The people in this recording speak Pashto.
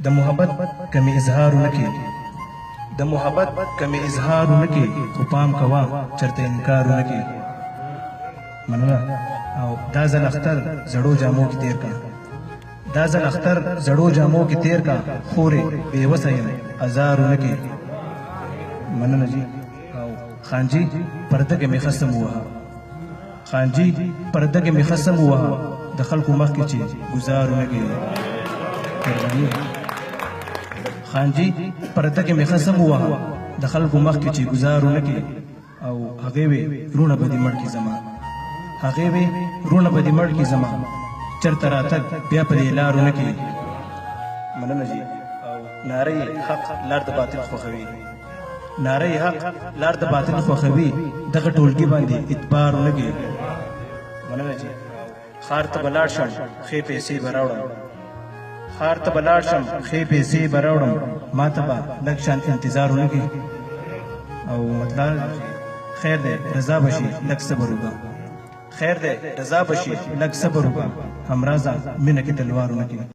د محبت کمی اظهار نکي د محبت کمی اظهار نکي خو پام کوا چرته انکار نکي مننه او دا ځل اختر زړو جامو کې تیر کا دا ځل اختر زړو جامو کې تیر کا خورې بې وسه یم ازار نکي مننه جی او خانجي پرده کې مې خصم ووهه خانجي پرده کې مې خصم ووهه د خلکو مخ کې چې ګزار نکي خانجي پرده کې مې خصم ووهه د خلکو مخ کې چې ګزار نکي او هغې وې رونه به دې مړ کړي زما هغې وې رونه به دې مړ کړي زما چرته راتګ بیا په دې لارو نه کې مننه جي او ناره حق لار د باطل خوښوي ناره حق لار د باطل خوښوي دغه ټولګي باندې اعتبار نه کې مننه جي ښار ته به لاړ شم ښې پیسې به راوړم ښار ته به لاړ شم ښې پیسې به راوړم ما ته به لږ شان انتظار ونه کې او مطلب خیر دی رضا به شي لږ صبر وکړه خیر دی رضا به شي لږ صبر وکړه همراز مینه کې تلوار ونه کې